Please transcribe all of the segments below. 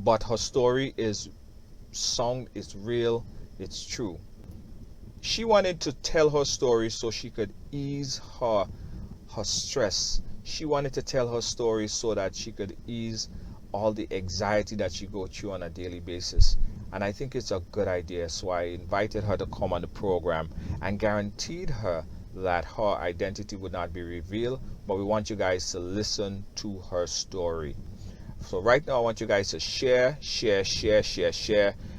but her story is sound, it's real, it's true. She wanted to tell her story so she could ease her stress. She wanted to tell her story so that she could ease all the anxiety that she go through on a daily basis. And I think it's a good idea. So I invited her to come on the program and guaranteed her that her identity would not be revealed, but we want you guys to listen to her story. So right now I want you guys to share,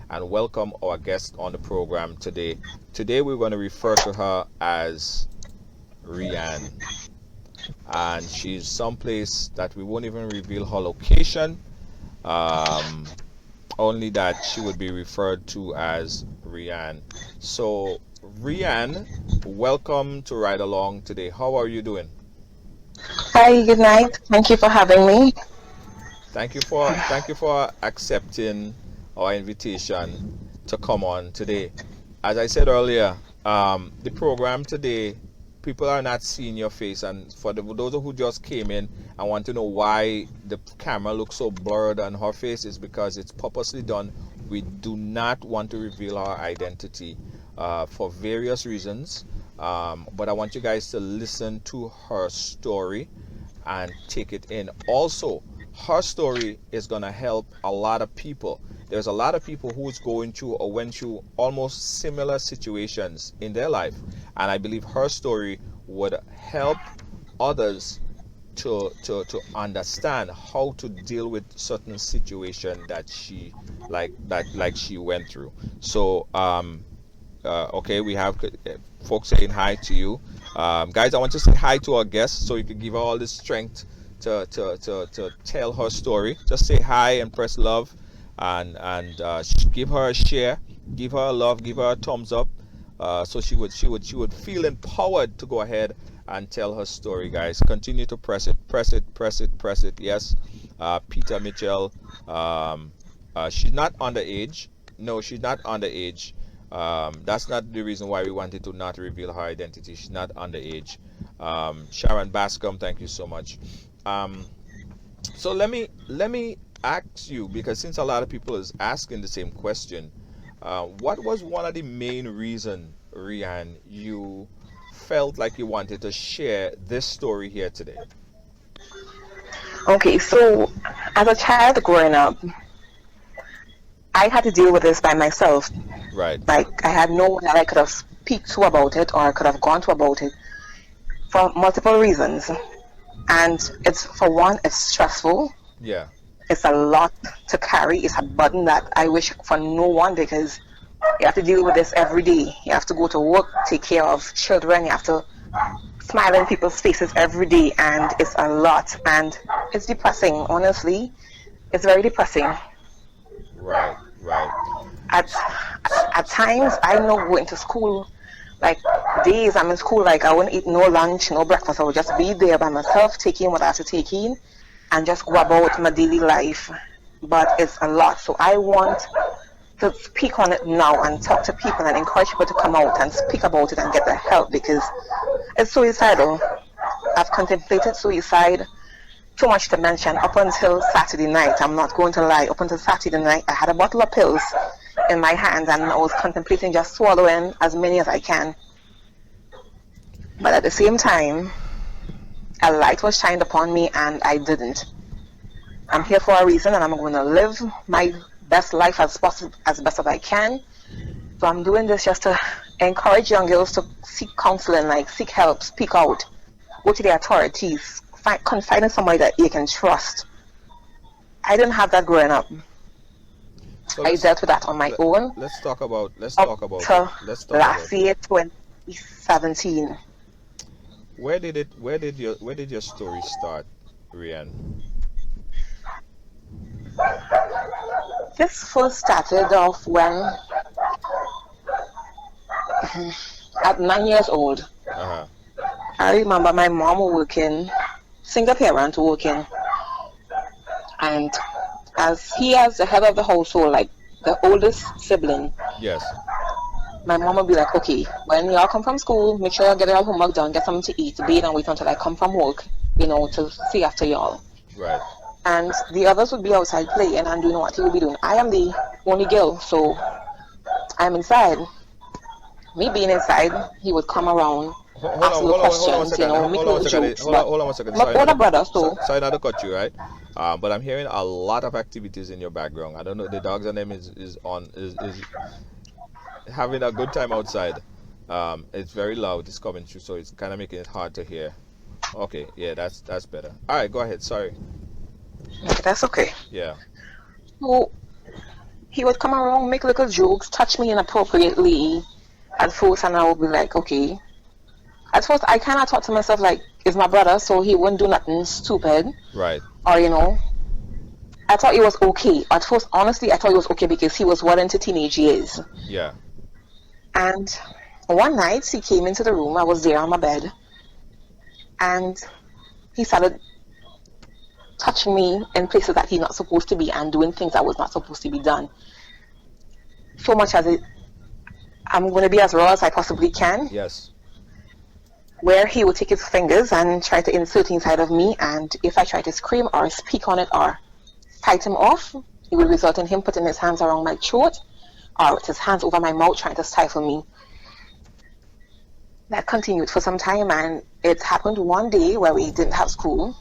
and welcome our guest on the program today. Today we're going to refer to her as Rianne. And she's someplace that we won't even reveal her location, um, only that she would be referred to as Rianne. So Rianne, welcome to Ride Along today. How are you doing? Hi, good night. Thank you for having me. Thank you for accepting our invitation to come on today. As I said earlier, the program today, people are not seeing your face, and for those who just came in and want to know why the camera looks so blurred on her face, is because it's purposely done. We do not want to reveal our identity for various reasons, but I want you guys to listen to her story and take it in. Also, her story is going to help a lot of people. There's a lot of people who's going through or went through almost similar situations in their life, and I believe her story would help others to understand how to deal with certain situation that she went through. So okay, we have folks saying hi to you. Guys, I want you to say hi to our guest so you can give her all the strength to tell her story. Just say hi and press love, and give her a share, give her a love, give her a thumbs up, so she would feel empowered to go ahead and tell her story. Guys, continue to press it, press it, press it, press it. Yes, Peter Mitchell. She's not underage. No, she's not underage. That's not the reason why we wanted to not reveal her identity. She's not underage. Sharon Bascom, thank you so much. Um, so let me ask you, because since a lot of people is asking the same question, what was one of the main reason, Rianne, you felt like you wanted to share this story here today? Okay, so as a child growing up, I had to deal with this by myself. Right. Like, I had no one that I could have speak to about it, or I could have gone to about it, for multiple reasons. And it's, for one, it's stressful. Yeah. It's a lot to carry. It's a burden that I wish for no one, because you have to deal with this every day. You have to go to work, take care of children. You have to smile in people's faces every day, and it's a lot. And it's depressing, honestly. It's very depressing. Right. Right. At at times, I know going to school, like days I'm in school, like I wouldn't eat no lunch, no breakfast. I would just be there by myself, taking what I have to take in, and just go about my daily life. But it's a lot. So I want to speak on it now and talk to people and encourage people to come out and speak about it and get the help, because it's suicidal. I've contemplated suicide, too much to mention, up until Saturday night. I'm not going to lie. Up until Saturday night, I had a bottle of pills in my hand, and I was contemplating just swallowing as many as I can. But at the same time, a light was shined upon me, and I didn't. I'm here for a reason, and I'm going to live my best life as possible, as best as I can. So I'm doing this just to encourage young girls to seek counseling, like seek help, speak out, go to the authorities, confide in somebody that you can trust. I didn't have that growing up. So I dealt with that on my own. let's talk about Up to let's talk last about it. year, 2017. Where did your story start, Rianne? This first started off when, at 9 years old, Uh-huh. I remember my mom working, single parent working, and as the head of the household, like the oldest sibling, Yes. my mom would be like, okay, when y'all come from school, make sure y'all get your homework done, get something to eat, bathe, and wait until I come from work, to see after y'all. Right. and the others would be outside playing and doing what he would be doing. I am the only girl, so I'm inside. Me being inside, he would come around, Hold ask on, little hold on, hold on one questions, second. make Hold on one little second. jokes. But Hold on one second. my older brother, so Sorry not to cut you, right? But I'm hearing a lot of activities in your background. I don't know. The dog's name is having a good time outside. It's very loud. It's coming through, so it's kind of making it hard to hear. Okay, yeah, that's better. All right, go ahead. Sorry. that's okay. Yeah. So he would come around, make little jokes, touch me inappropriately at first, and I would be like, okay. At first, I kind of thought to myself, like, it's my brother, so he wouldn't do nothing stupid. Right. Or, I thought it was okay. At first, honestly, I thought it was okay because he was well into teenage years. Yeah. And one night, he came into the room. I was there on my bed. And he started touching me in places that he's not supposed to be and doing things that was not supposed to be done. So much as I'm going to be as raw as I possibly can. Yes. Where he would take his fingers and try to insert inside of me, and if I try to scream or speak on it or fight him off, it would result in him putting his hands around my throat or with his hands over my mouth trying to stifle me. That continued for some time, and it happened one day where we didn't have school,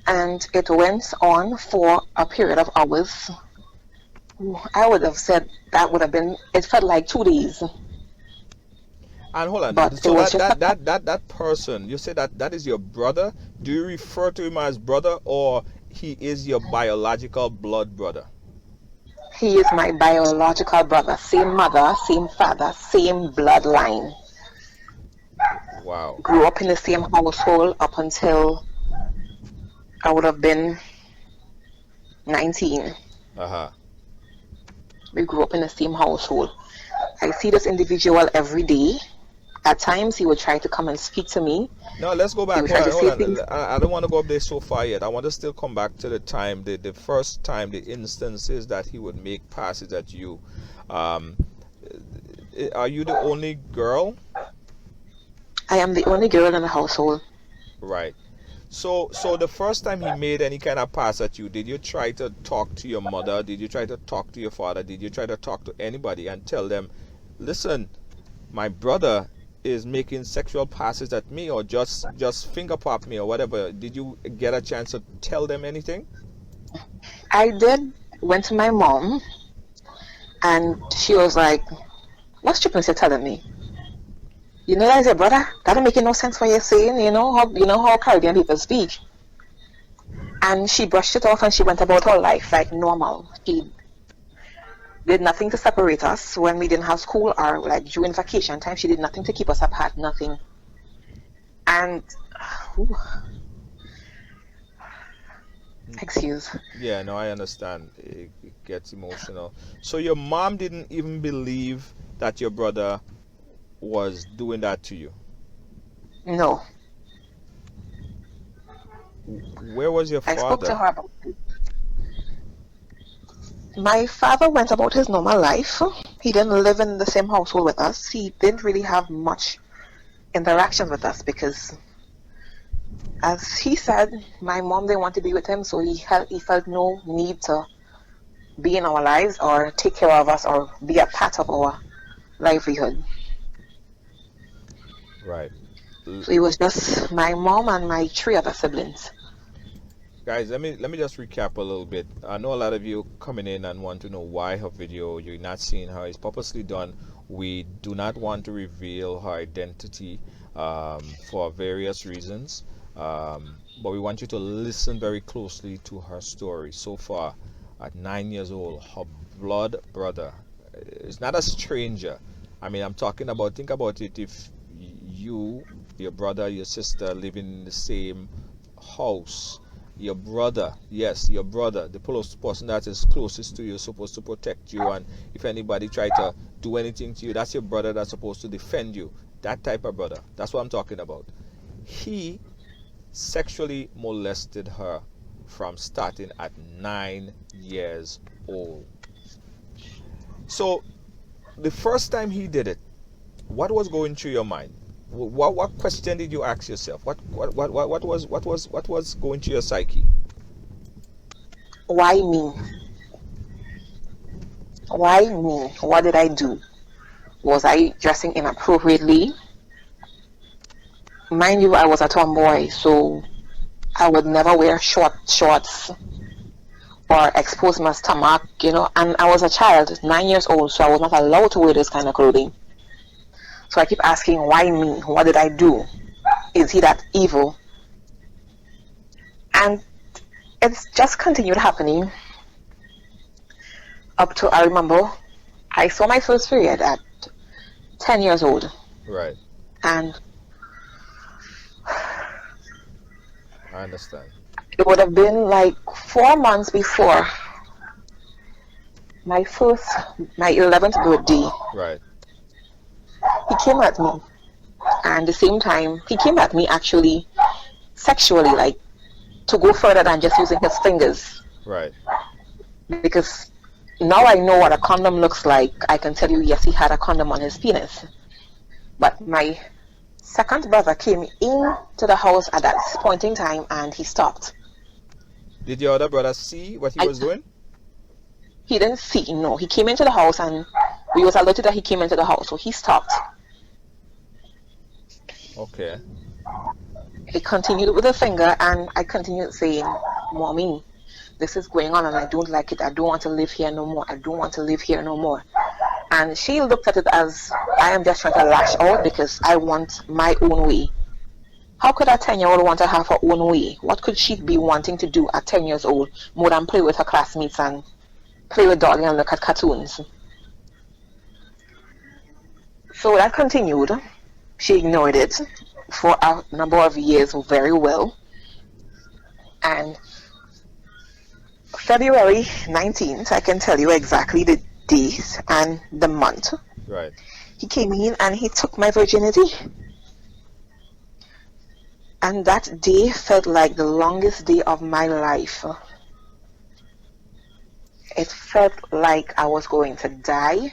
and it went on for a period of hours. I would have said it felt like 2 days. And hold on. But So it was that person, you say that is your brother. Do you refer to him as brother, or he is your biological blood brother? He is my biological brother. Same mother, same father, same bloodline. Wow. Grew up in the same household up until I would have been 19. Uh-huh. We grew up in the same household. I see this individual every day. At times, he would try to come and speak to me. No, let's go back. He would try to say Hold on. things. I don't want to go up there so far yet. I want to still come back to the time, the first time, the instances that he would make passes at you. Are you the only girl? I am the only girl in the household. Right. So the first time he made any kind of pass at you, did you try to talk to your mother? Did you try to talk to your father? Did you try to talk to anybody and tell them, listen, my brother is making sexual passes at me, or just finger pop me or whatever? Did you get a chance to tell them anything? I went to my mom, and she was like, what stupidness you're telling me? You know that's your brother? That don't make no sense what you're saying. You know how Caribbean people speak. And she brushed it off and she went about her life like normal. She did nothing to separate us when we didn't have school, or like during vacation time. She did nothing to keep us apart, nothing. And excuse. Yeah, no, I understand. It gets emotional. So your mom didn't even believe that your brother was doing that to you? No. Where was your I father? spoke to her about it. My father went about his normal life. He didn't live in the same household with us. He didn't really have much interaction with us because, as he said, my mom didn't want to be with him, so he felt no need to be in our lives or take care of us or be a part of our livelihood. Right. So it was just my mom and my 3 other siblings. Guys, let me just recap a little bit. I know a lot of you coming in and want to know why her video you're not seeing her. It's purposely done. We do not want to reveal her identity for various reasons, but we want you to listen very closely to her story. So far, at 9 years old, her blood brother is not a stranger. I mean, I'm talking about, think about it, if you, your brother, your sister live in the same house, your brother, yes, your brother, the person that is closest to you is supposed to protect you, and if anybody try to do anything to you, that's your brother that's supposed to defend you. That type of brother, that's what I'm talking about. He sexually molested her from starting at 9 years old. So the first time he did it, what was going through your mind? What question did you ask yourself? What was going through your psyche? why me? Why me? What did I do? Was I dressing inappropriately? Mind you, I was a tomboy, so I would never wear short shorts or expose my stomach, and I was a child, 9 years old, so I was not allowed to wear this kind of clothing. So I keep asking, why me? What did I do? Is he that evil? And it's just continued happening up to, I remember, I saw my first period at 10 years old. Right. And I understand. it would have been like 4 months before my 11th birthday. Right. He came at me. And the same time, he came at me actually sexually, like to go further than just using his fingers. Right. Because now I know what a condom looks like. I can tell you, yes, he had a condom on his penis. But my second brother came into the house at that point in time and he stopped. Did your other brother see what he was doing? He didn't see, no. He came into the house and we was alerted that he came into the house, so he stopped. Okay. He continued with the finger and I continued saying, Mommy, this is going on and I don't like it. I don't want to live here no more. I don't want to live here no more. And she looked at it as I am just trying to lash out because I want my own way. How could a 10-year-old want to have her own way? What could she be wanting to do at 10 years old more than play with her classmates and play with Dolly and look at cartoons? So that continued. She ignored it for a number of years very well. And February 19th, I can tell you exactly the date and the month. Right. He came in and he took my virginity. And that day felt like the longest day of my life. It felt like I was going to die.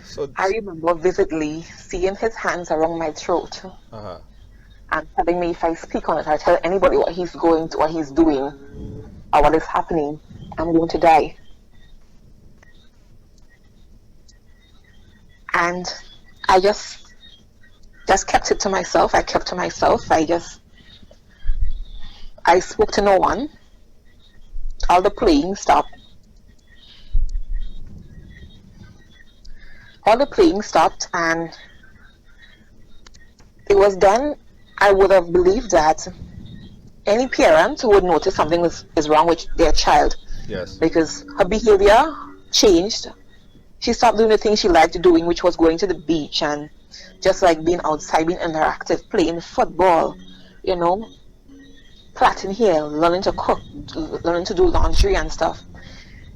So I remember vividly seeing his hands around my throat and telling me if I speak on it, I tell anybody what he's doing or what is happening, I'm going to die. And I just kept it to myself. I kept to myself. I spoke to no one. All the playing stopped. All the playing stopped and it was done. I would have believed that any parent would notice something is wrong with their child. yes. Because her behavior changed. She stopped doing the things she liked doing, which was going to the beach and just like being outside, being interactive, playing football, plaiting hair, learning to cook, learning to do laundry and stuff.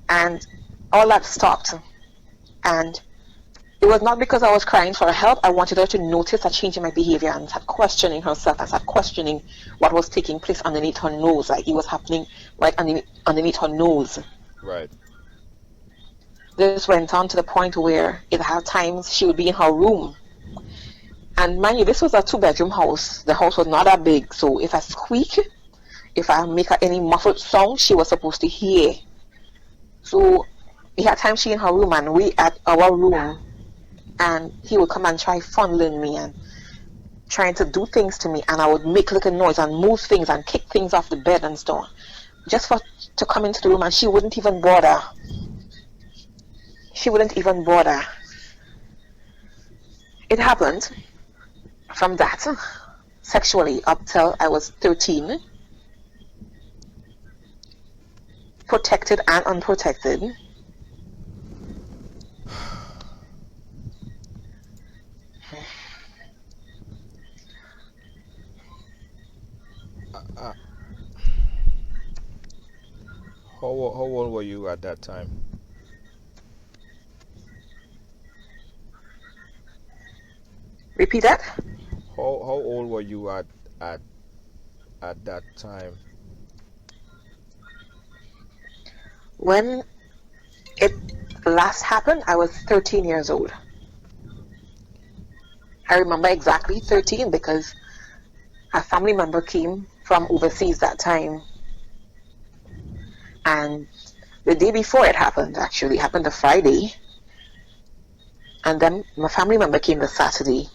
And all that stopped. And it was not because I was crying for help. I wanted her to notice a change in my behavior and start questioning herself and start questioning what was taking place underneath her nose. Like it was happening right underneath her nose. Right. This went on to the point where at times she would be in her room. And mind you, this was a 2-bedroom house. The house was not that big. So if I squeak, if I make any muffled sound, she was supposed to hear. So we had times she in her room and we at our room. And he would come and try fondling me and trying to do things to me. And I would make little noise and move things and kick things off the bed and stuff. Just to come into the room and she wouldn't even bother. She wouldn't even bother. It happened from that sexually up till I was 13. Protected and unprotected. How old were you at that time? Repeat that? How old were you at that time? When it last happened, I was 13 years old. I remember exactly 13 because a family member came from overseas that time, and the day before it happened, actually happened a Friday, and then my family member came the Saturday,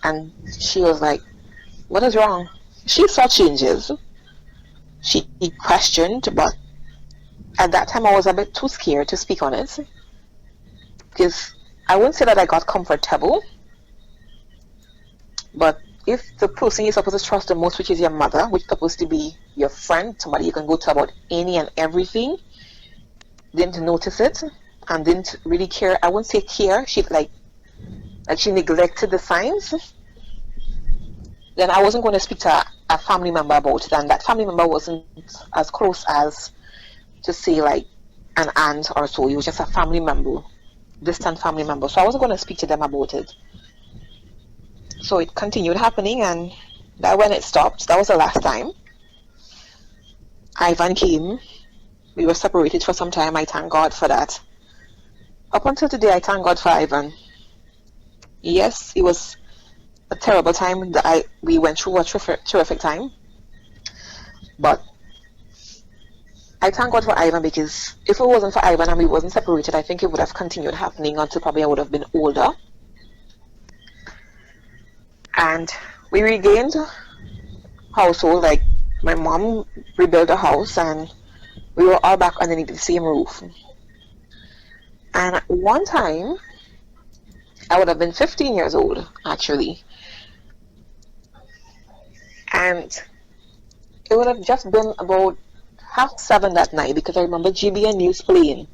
and she was like, what is wrong? She saw changes. She questioned, but at that time I was a bit too scared to speak on it, because I wouldn't say that I got comfortable, but if the person you're supposed to trust the most, which is your mother, which is supposed to be your friend, somebody you can go to about any and everything, didn't notice it and didn't really care. I wouldn't say care. She like she neglected the signs. Then I wasn't going to speak to a family member about it, and that family member wasn't as close as to say like an aunt or so. It was just a family member, distant family member. So I wasn't going to speak to them about it. So it continued happening, and that when it stopped, that was the last time. Ivan came. We were separated for some time. I thank God for that. Up until today, I thank God for Ivan. Yes, it was a terrible time that we went through a terrific time. But I thank God for Ivan, because if it wasn't for Ivan and we wasn't separated, I think it would have continued happening until probably I would have been older. And we regained household, like my mom rebuilt a house and we were all back underneath the same roof. And at one time, I would have been 15 years old, actually. And it would have just been about 7:30 that night, because I remember GBN News playing.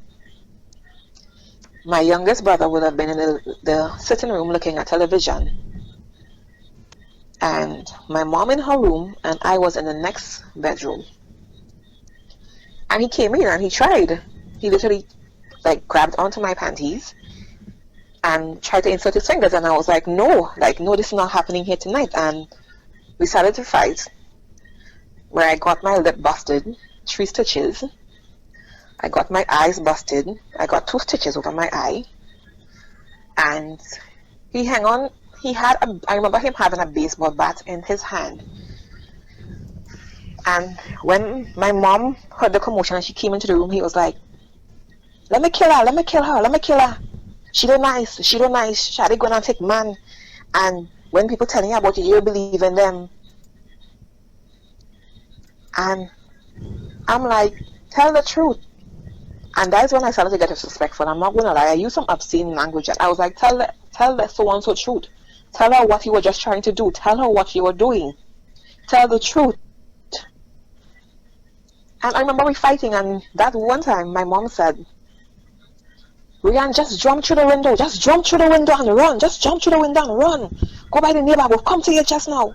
My youngest brother would have been in the sitting room looking at television. And my mom in her room, and I was in the next bedroom. And he came in and he tried. He literally like grabbed onto my panties and tried to insert his fingers, and I was like, no, this is not happening here tonight. And we started to fight, where I got my lip busted, 3 stitches. I got my eyes busted. I got 2 stitches over my eye. And he hung on. I remember him having a baseball bat in his hand. And when my mom heard the commotion and she came into the room, he was like, let me kill her, let me kill her, let me kill her. She don't nice. Shadi going to take man. And when people telling you about it, you believe in them. And I'm like, tell the truth. And that's when I started to get disrespectful. I'm not going to lie. I used some obscene language. I was like, tell the so-and-so truth. Tell her what you were just trying to do. Tell her what you were doing. Tell the truth. And I remember we fighting, and that one time my mom said, Rianne, just jump through the window. Just jump through the window and run. Just jump through the window and run. Go by the neighbor. We'll come to you just now.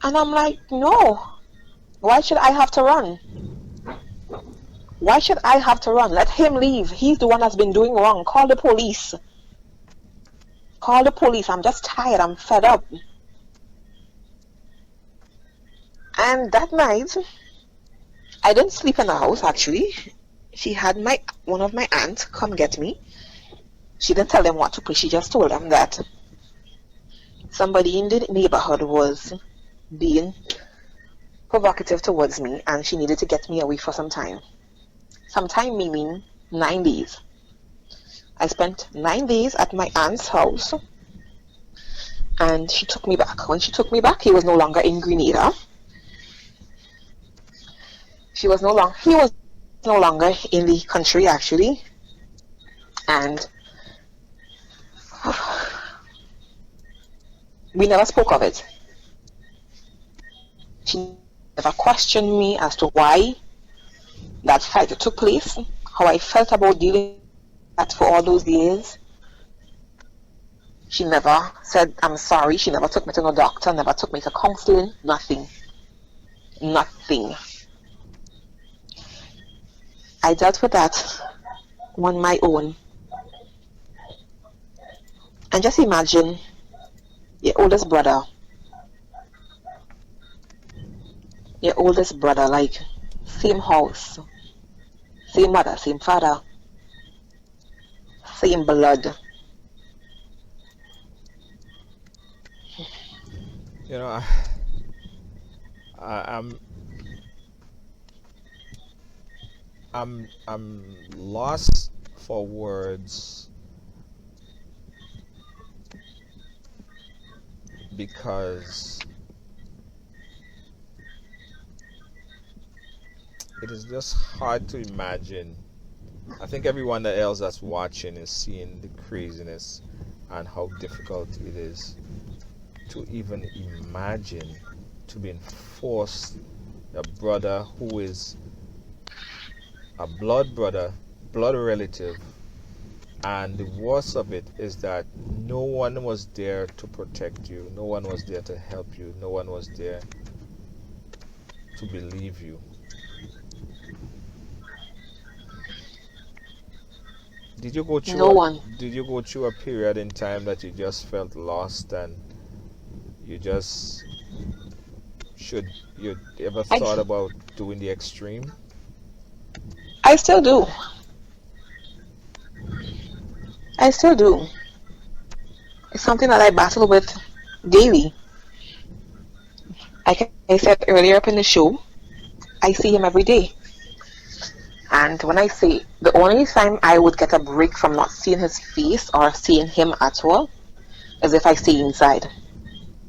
And I'm like, no. Why should I have to run? Why should I have to run? Let him leave. He's the one that's been doing wrong. Call the police. Call the police. I'm just tired. I'm fed up. And that night, I didn't sleep in the house, actually. She had one of my aunts come get me. She didn't tell them what to put. She just told them that somebody in the neighborhood was being provocative towards me, and she needed to get me away for some time. Some time meaning 9 days. I spent 9 days at my aunt's house, and she took me back. When she took me back, he was no longer in Grenada. He was no longer in the country, actually. And we never spoke of it. She never questioned me as to why that fight took place, how I felt about dealing with that for all those years. She never said, I'm sorry. She never took me to no doctor, never took me to counseling, nothing. Nothing. I dealt with that on my own. And just imagine your oldest brother, like same house, same mother, same father, same blood. You know, I, I'm lost for words because it is just hard to imagine. I think everyone that else that's watching is seeing the craziness and how difficult it is to even imagine to being forced a brother who is a blood brother, blood relative, and the worst of it is that no one was there to protect you, no one was there to help you, no one was there to believe you. Did you go through No a, one. did you go through a period in time that you just felt lost and you just should you ever I, thought about doing the extreme? I still do. I still do. It's something that I battle with daily. Like I said earlier up in the show, I see him every day. And when I say the only time I would get a break from not seeing his face or seeing him at all is if I stay inside.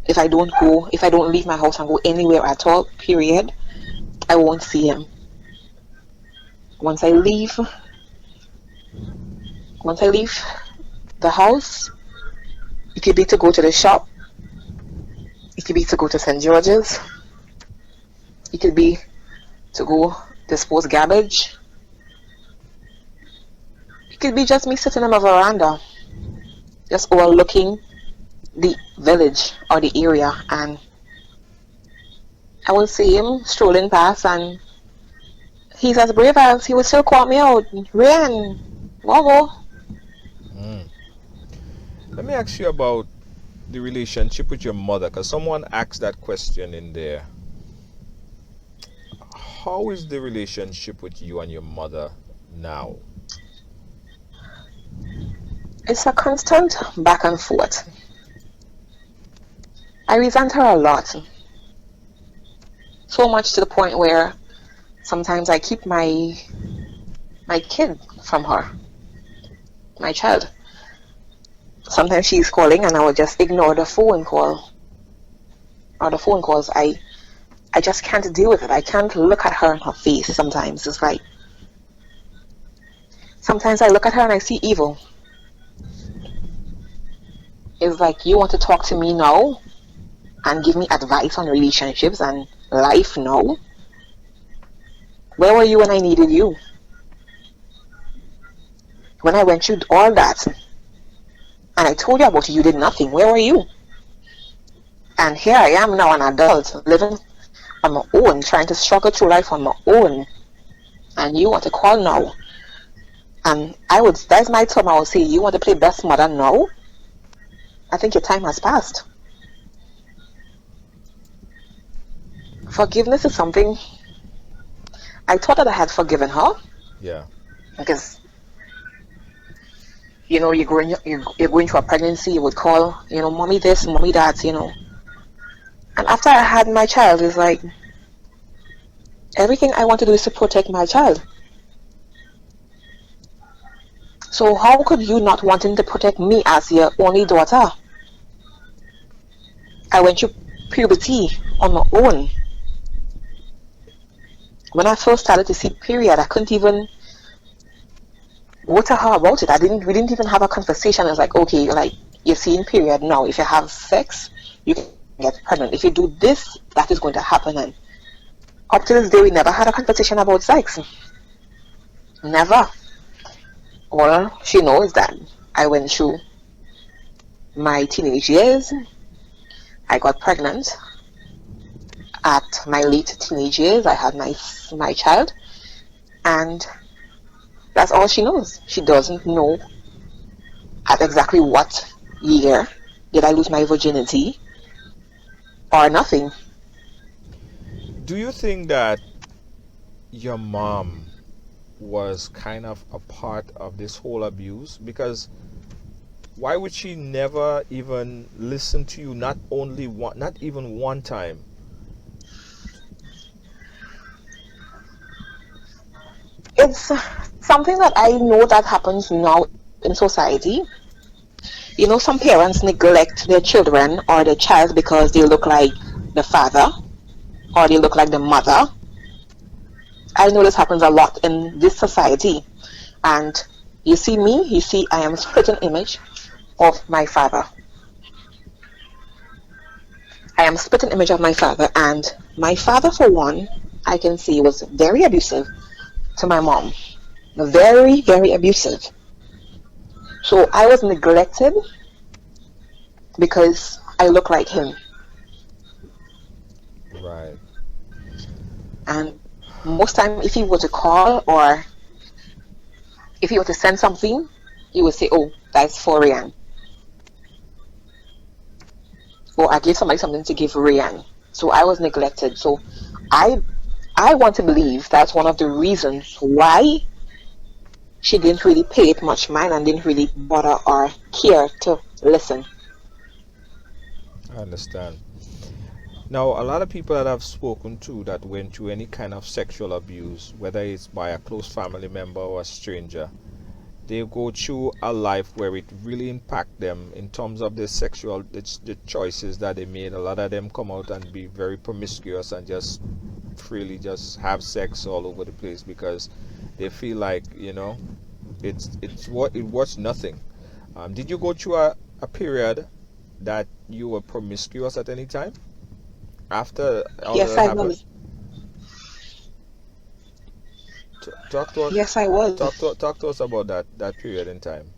If I don't leave my house and go anywhere at all, period, I won't see him. Once I leave, once I leave the house, it could be to go to the shop, it could be to go to St. George's, it could be to go dispose garbage, it could be just me sitting on a veranda, just overlooking the village or the area, and I will see him strolling past, and he's as brave as he would still call me out, Rianne, Wogo. Mm. Let me ask you about the relationship with your mother, because someone asked that question in there. How is the relationship with you and your mother now? It's a constant back and forth. I resent her a lot, so much to the point where sometimes I keep my kid from her, my child. Sometimes she's calling and I will just ignore the phone call or the phone calls. I just can't deal with it. I can't look at her in her face sometimes. It's like sometimes I look at her and I see evil. It's like you want to talk to me now and give me advice on relationships and life now. Where were you when I needed you? When I went through all that and I told you about it, you did nothing. Where were you? And here I am now, an adult, living on my own, trying to struggle through life on my own. And you want to call now. And that's my term, I would say, you want to play best mother now? I think your time has passed. Forgiveness is something, I thought that I had forgiven her. Yeah. Because, you're going through a pregnancy, you would call, mommy this, mommy that, And after I had my child, it's like, everything I want to do is to protect my child. So how could you not wanting to protect me as your only daughter? I went through puberty on my own. When I first started to see period, I couldn't even go to her about it. We didn't even have a conversation. It's like, okay, like, you're seeing period now. If you have sex, you can get pregnant. If you do this, that is going to happen. And up to this day, we never had a conversation about sex. Never. All she knows that I went through my teenage years. I got pregnant at my late teenage years. I had my child, and that's all she knows. She doesn't know at exactly what year did I lose my virginity or nothing. Do you think that your mom was kind of a part of this whole abuse? Because why would she never even listen to you? Not only one, not even one time. It's something that I know that happens now in society. You know, some parents neglect their children or their child because they look like the father or they look like the mother. I know this happens a lot in this society. And you see me, you see I am a spitting image of my father. I am a spitting image of my father, and my father, for one, I can see was very abusive to my mom. Very, very abusive. So I was neglected because I look like him. Right. And most time, if he were to call or if he were to send something, he would say, "Oh, that's for Rianne." Or I gave somebody something to give Rianne. So I was neglected. So I I want to believe that's one of the reasons why she didn't really pay it much mind and didn't really bother or care to listen. I understand. Now, a lot of people that I've spoken to that went through any kind of sexual abuse, whether it's by a close family member or a stranger, they go through a life where it really impact them in terms of the sexual the choices that they made. A lot of them come out and be very promiscuous and just freely just have sex all over the place because they feel like, it's what it was nothing. Did you go through a period that you were promiscuous at any time after all Yes, that I happened? was. Talk to us. Yes, I was. Talk to us about that period in time.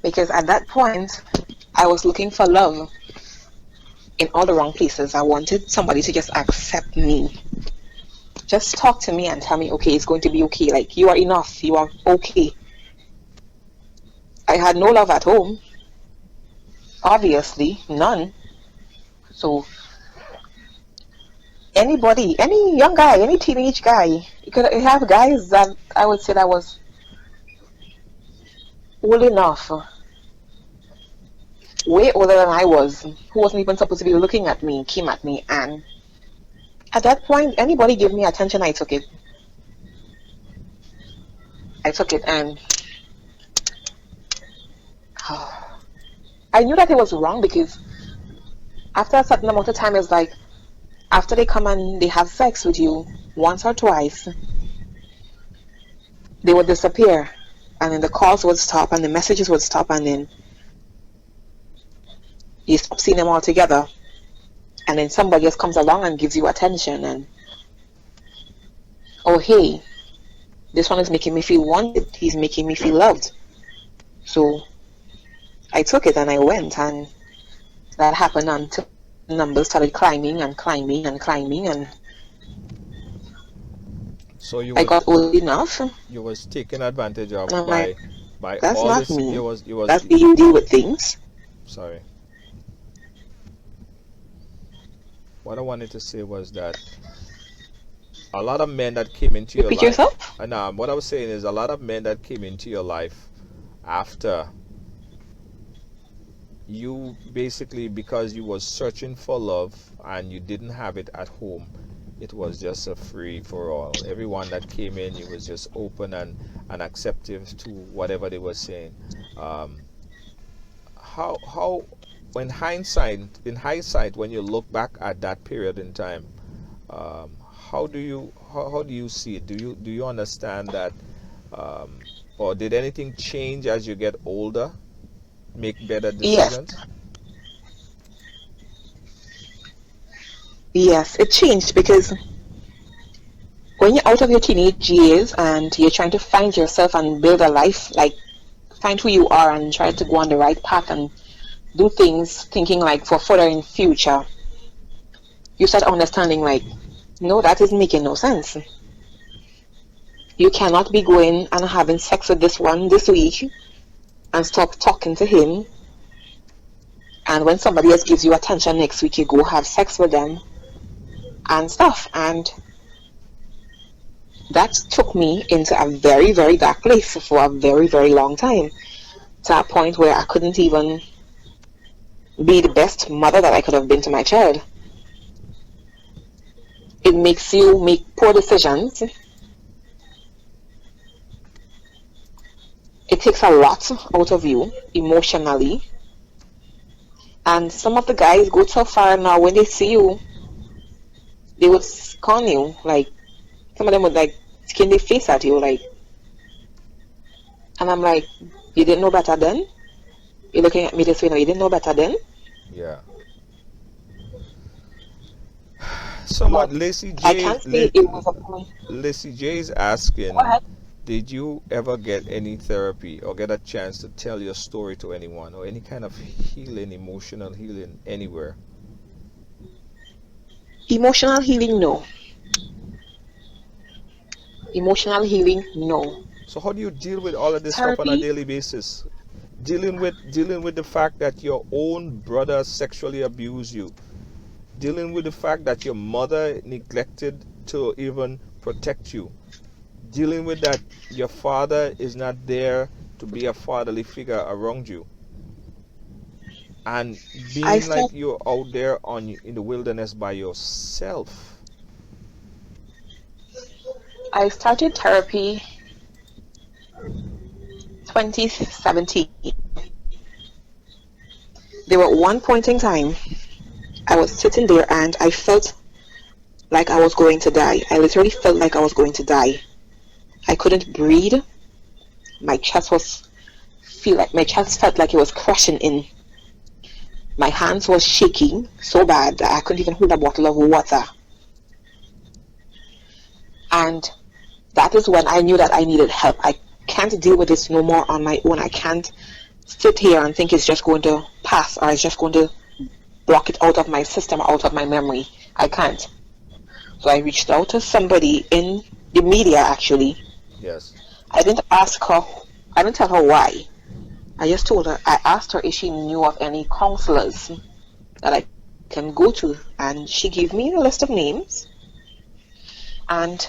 Because at that point, I was looking for love in all the wrong places. I wanted somebody to just accept me. Just talk to me and tell me, okay, it's going to be okay. Like, you are enough. You are okay. I had no love at home. Obviously, none. So, anybody, any young guy, any teenage guy, you could have guys that I would say that was old enough, way older than I was, who wasn't even supposed to be looking at me, came at me, and at that point, anybody give me attention, I took it. I took it, and I knew that it was wrong because after a certain amount of time, it's like after they come and they have sex with you once or twice, they would disappear, and then the calls would stop, and the messages would stop, and then you stop seeing them all together, and then somebody else comes along and gives you attention, and oh hey, this one is making me feel wanted, he's making me feel loved. So I took it and I went, and that happened until numbers started climbing and climbing and climbing, and So I got old enough. you was taken advantage of And I'm like, by that's all not this. me. You was That's the way you deal with things. sorry. What I wanted to say was that a lot of men that came into your Repeat life, yourself? and what I was saying is a lot of men that came into your life after you, basically because you was searching for love and you didn't have it at home, it was just a free for all. Everyone that came in, you was just open and acceptive to whatever they were saying. um, how in hindsight, when you look back at that period in time, how do you see it? Do you understand that, um, or did anything change as you get older, make better Yes. decisions? Yes, it changed because when you're out of your teenage years and you're trying to find yourself and build a life, like find who you are and try to go on the right path and do things thinking like for further in future, you start understanding like, no, that is making no sense. You cannot be going and having sex with this one this week and stop talking to him, and when somebody else gives you attention next week, you go have sex with them and stuff. And that took me into a very, very dark place for a very, very long time, to a point where I couldn't even be the best mother that I could have been to my child. It makes you make poor decisions. It takes a lot out of you emotionally. And some of the guys go so far now, when they see you, they would scorn you. Like, some of them would like skin their face at you, like, and I'm like, you didn't know better then? You're looking at me this way now, you didn't know better then? Yeah. Somewhat, Lacey I J. can't say it was a point. Lacey J is Go asking, ahead. did you ever get any therapy or get a chance to tell your story to anyone or any kind of healing, emotional healing anywhere? Emotional healing, no. Emotional healing, no. So how do you deal with all of this stuff on a Therapy, daily basis? Dealing with the fact that your own brother sexually abused you, dealing with the fact that your mother neglected to even protect you, dealing with that your father is not there to be a fatherly figure around you, and I being like start, you're out there in the wilderness by yourself. I started therapy 2017. There were one point in time I was sitting there and I felt like I was going to die. I literally felt like I was going to die. I couldn't breathe. My chest felt like it was crushing in. My hands were shaking so bad that I couldn't even hold a bottle of water. And that is when I knew that I needed help. I can't deal with this no more on my own. I can't sit here and think it's just going to pass, or it's just going to block it out of my system, out of my memory. I can't. So I reached out to somebody in the media, actually. Yes. I didn't ask her, I didn't tell her why. I just told her, I asked her if she knew of any counselors that I can go to, and she gave me a list of names. And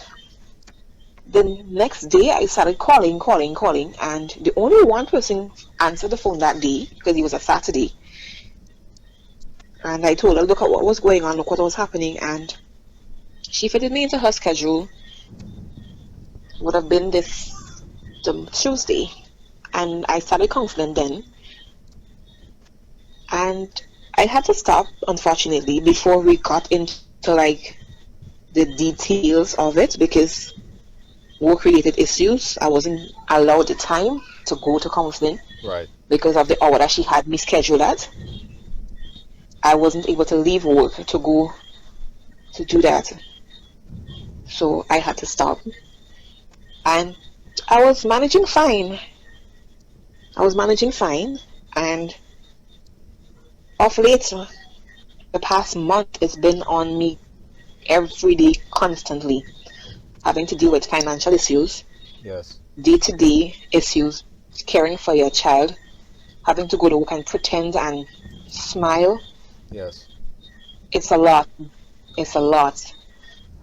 the next day I started calling, and the only one person answered the phone that day, because it was a Saturday. And I told her, look at what was going on, look what was happening, and she fitted me into her schedule. Would have been this Tuesday, and I started counseling then. And I had to stop, unfortunately, before we got into like the details of it, because work-related issues. I wasn't allowed the time to go to counseling Right. because of the hour that she had me scheduled at. I wasn't able to leave work to go to do that. So I had to stop. And I was managing fine. And of late, the past month, it's been on me every day, constantly, having to deal with financial issues, Yes. day-to-day issues, caring for your child, having to go to work and pretend and smile. Yes. It's a lot. It's a lot.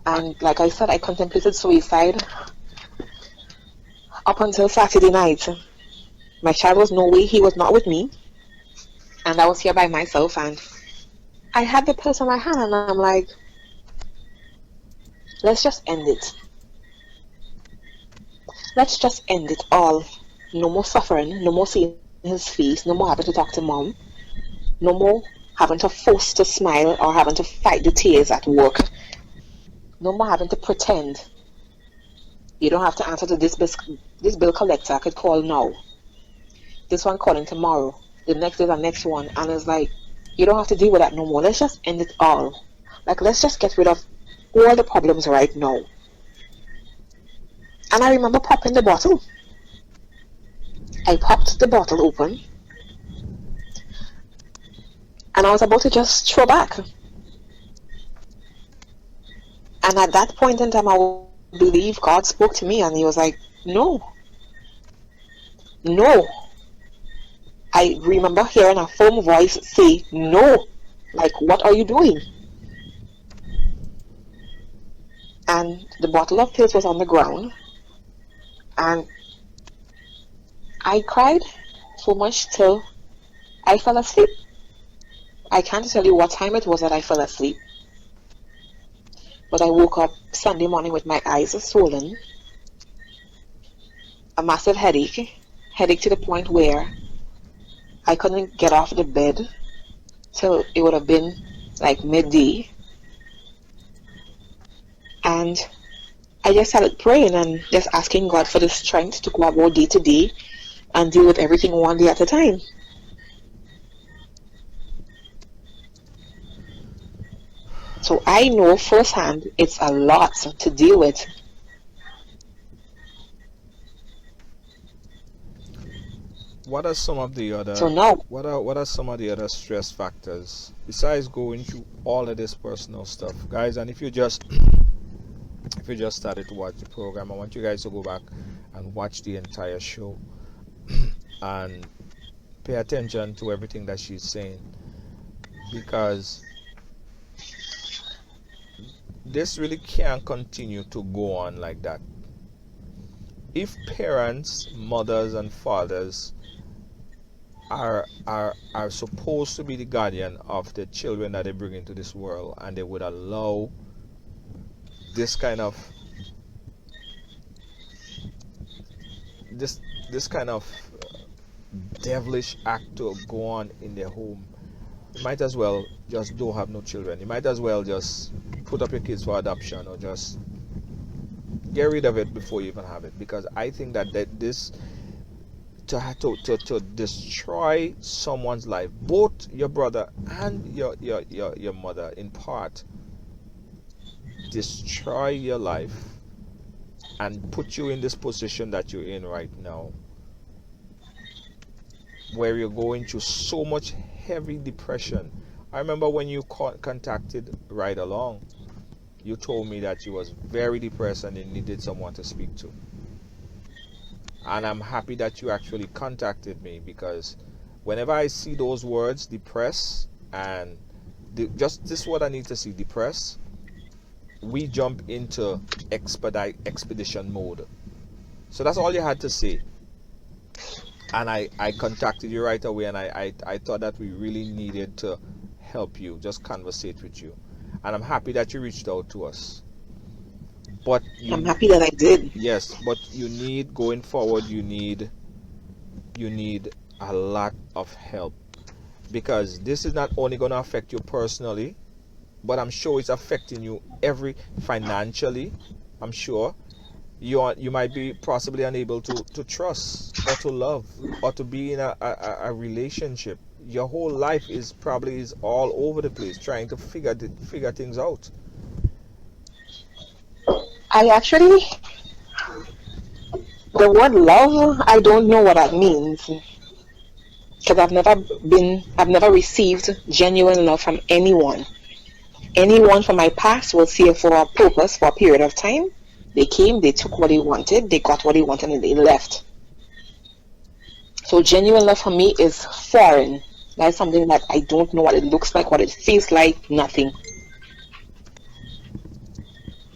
And like I said, I contemplated suicide up until Saturday night. My child was nowhere. He was not with me. And I was here by myself. And I had the pulse in my hand. And I'm like, let's just end it. Let's just end it all. No more suffering. No more seeing his face. No more having to talk to mom. No more having to force to smile or having to fight the tears at work. No more having to pretend. You don't have to answer to this bill collector. I could call now. This one calling tomorrow. The next day, the next one. And it's like, you don't have to deal with that no more. Let's just end it all. Like, let's just get rid of all the problems right now. And I remember popping the bottle. I popped the bottle open. And I was about to just throw back. And at that point in time, I believe God spoke to me and he was like, no. No. I remember hearing a firm voice say, no. Like, what are you doing? and the bottle of pills was on the ground, and I cried so much till I fell asleep. I can't tell you what time it was that I fell asleep, but I woke up Sunday morning with my eyes swollen, a massive headache to the point where I couldn't get off the bed till it would have been like midday. And I just started praying and just asking God for the strength to go about day to day and deal with everything one day at a time. So I know firsthand it's a lot to deal with. What are some of the other So now, what are some of the other stress factors besides going through all of this personal stuff, guys? And if you just started to watch the program, I want you guys to go back and watch the entire show and pay attention to everything that she's saying, because this really can't continue to go on like that. If parents, mothers and fathers are supposed to be the guardian of the children that they bring into this world, and they would allow this kind of this kind of devilish act to go on in their home, you might as well just don't have no children. You might as well just put up your kids for adoption, or just get rid of it before you even have it. Because I think that this to destroy someone's life, both your brother and your mother, in part, destroy your life and put you in this position that you're in right now, where you're going through so much heavy depression. I remember when you contacted Right Along, you told me that you was very depressed and you needed someone to speak to. And I'm happy that you actually contacted me, because whenever I see those words, depress, and just this word I need to see, depress, we jump into expedition mode. So that's all you had to say. And I contacted you right away, and I thought that we really needed to help you, just conversate with you. And I'm happy that you reached out to us. But I'm happy that I did. Yes, but you need, going forward, you need a lot of help, because this is not only going to affect you personally, but I'm sure it's affecting you financially. I'm sure you might be possibly unable to trust or to love or to be in a relationship. Your whole life is all over the place trying to figure things out. The word love, I don't know what that means, because I've never received genuine love from anyone. Anyone from my past was here for a purpose, for a period of time. They came, they took what they wanted, they got what they wanted, and they left. So genuine love for me is foreign. That's something that I don't know what it looks like, what it feels like, nothing.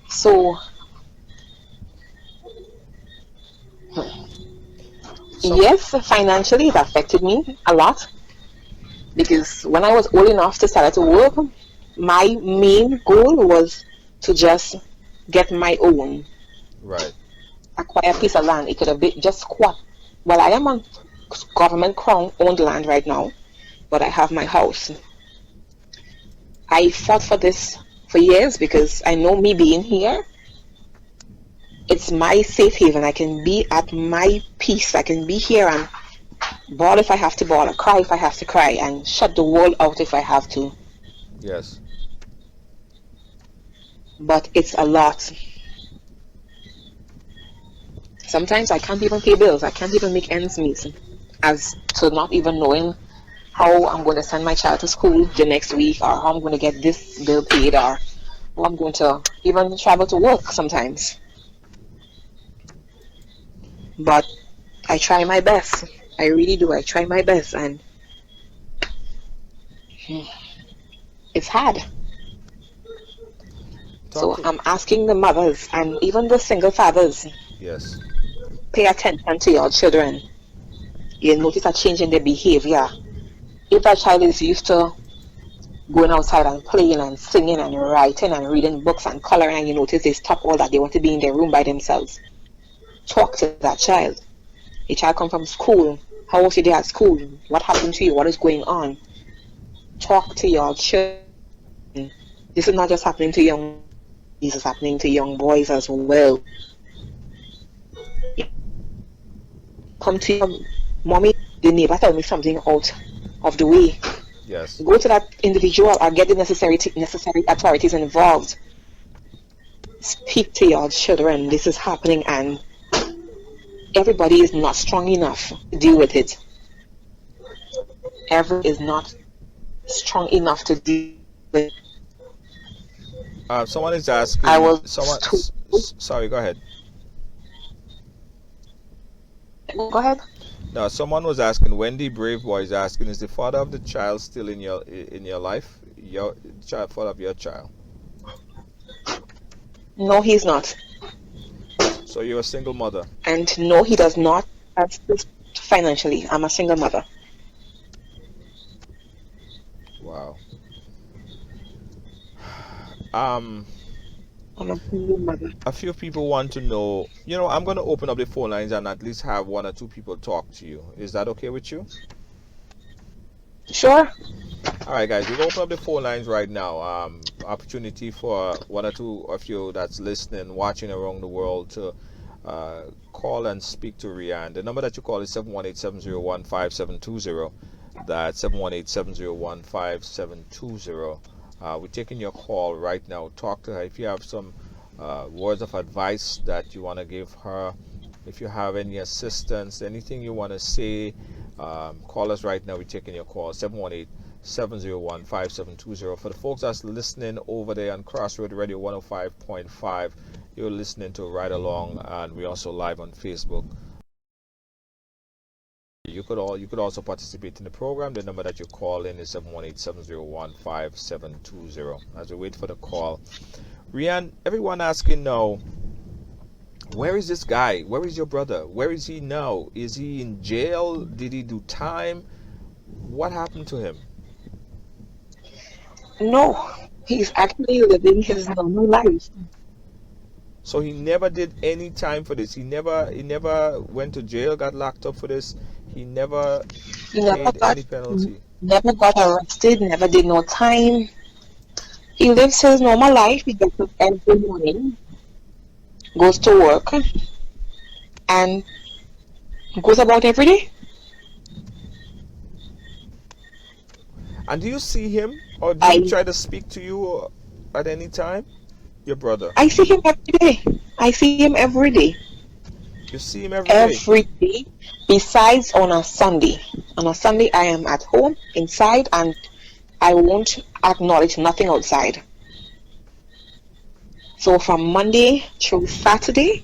So yes, financially it affected me a lot, because when I was old enough to start to work, my main goal was to just get my own. Right. Acquire a piece of land. It could have been just squat. Well, I am on government crown owned land right now, but I have my house. I fought for this for years, because I know me being here, it's my safe haven. I can be at my peace. I can be here and bawl if I have to bawl, or cry if I have to cry, and shut the world out if I have to. Yes. But it's a lot. Sometimes I can't even pay bills. I can't even make ends meet, as to not even knowing how I'm going to send my child to school the next week, or how I'm going to get this bill paid, or how I'm going to even travel to work sometimes. But I try my best. I really do. I try my best, and it's hard. Talk So to. I'm asking the mothers and even the single fathers, Yes. pay attention to your children. You notice a change in their behavior. If that child is used to going outside and playing and singing and writing and reading books and coloring, and you notice they stop all that, they want to be in their room by themselves, talk to that child. The child come from school. How was your day at school? What happened to you? What is going on? Talk to your children. This is not just happening to young, this is happening to young boys as well. Come to your mommy, the neighbor tell me something out of the way. Yes. Go to that individual or get the necessary authorities involved. Speak to your children. This is happening and everybody is not strong enough to deal with it. Everyone is not strong enough to deal with it. Someone is I asking. was told, Sorry. Go ahead. go ahead. Now, someone was asking. Wendy Brave Boy is asking: is the father of the child still in your life? Your child, father of your child. No, he's not. So you're a single mother. And no, he does not assist financially. I'm a single mother. Wow. Um, I'm a single mother. a few people want to know. I'm going to open up the phone lines and at least have one or two people talk to you. Is that okay with you? Sure. All right, guys, we're going to open up the phone lines right now. Opportunity for one or two of you that's listening, watching around the world to call and speak to Rianne. The number that you call is 718-701-5720. That's 718-701-5720. We're taking your call right now. Talk to her. If you have some words of advice that you want to give her, if you have any assistance, anything you want to say, call us right now. We're taking your call, 718-701-5720. For the folks that's listening over there on Crossroad Radio 105.5, you're listening to Ride Along, and we're also live on Facebook. You could also participate in the program. The number that you call in is 718-701-5720. As we wait for the call, Rianne, everyone asking now, where is this guy? Where is your brother? Where is he now? Is he in jail? Did he do time? What happened to him? No, he's actually living his normal life. So he never did any time for this. He never went to jail, got locked up for this. He never He paid any penalty. never got arrested, never did no time. He lives his normal life. He gets up every morning, goes to work, and goes about every day. And do you see him, or do he I try to speak to you at any time? Your brother. I see him every day. I see him every day. You see him every day. Every day. Besides on a Sunday. On a Sunday, I am at home, inside, and I won't acknowledge nothing outside. So from Monday through Saturday,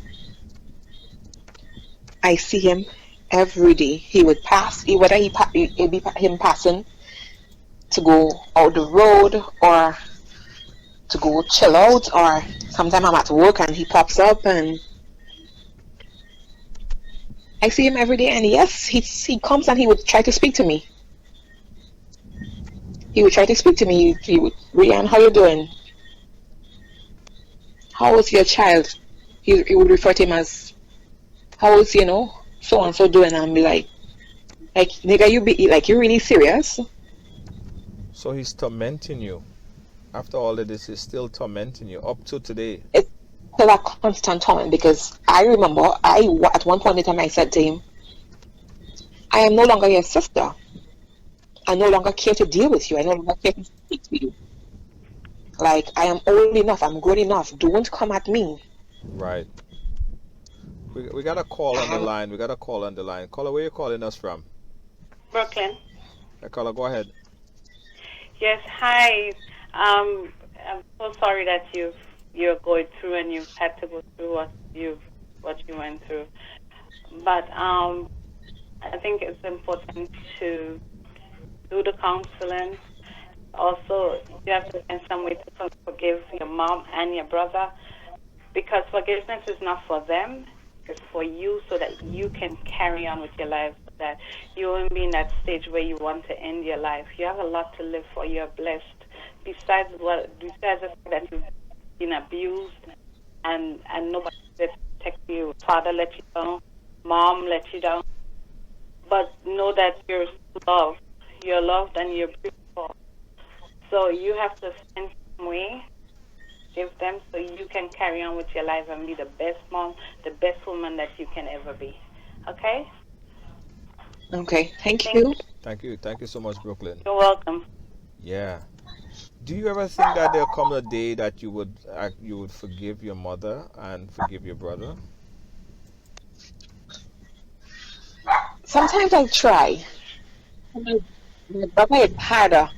I see him every day. He would pass, whether it'd be him passing to go out the road or to go chill out, or sometimes I'm at work and he pops up and I see him every day. And yes, he comes and he would try to speak to me. He would try to speak to me. He would, Rianne, how you doing? How is your child? He would refer to him as, how is, so and so doing? And I'll be like, nigga, you really serious? So he's tormenting you. After all of this, he's still tormenting you up to today. It's still a constant torment, because I remember at one point in time I said to him, I am no longer your sister. I no longer care to deal with you. I no longer care to speak to you. Like, I am old enough. I'm good enough. Don't come at me. Right. We got a call on the line. Caller, where you calling us from? Brooklyn. Caller, go ahead. Yes, hi. I'm so sorry that you're going through and you've had to go through what you went through. But I think it's important to do the counseling. Also, you have to find some way to forgive your mom and your brother, because forgiveness is not for them, it's for you, so that you can carry on with your life, so that you won't be in that stage where you want to end your life. You have a lot to live for. You're blessed. Besides the fact that you've been abused and nobody let protect you, father let you down, mom let you down, but know that you're loved. You're loved and you're beautiful. So you have to find some way, give them, so you can carry on with your life and be the best mom, the best woman that you can ever be. Okay? Okay, thank you. Thank you. Thank you so much, Brooklyn. You're welcome. Yeah. Do you ever think that there'll come a day that you would forgive your mother and forgive your brother? Sometimes I try. My brother is harder.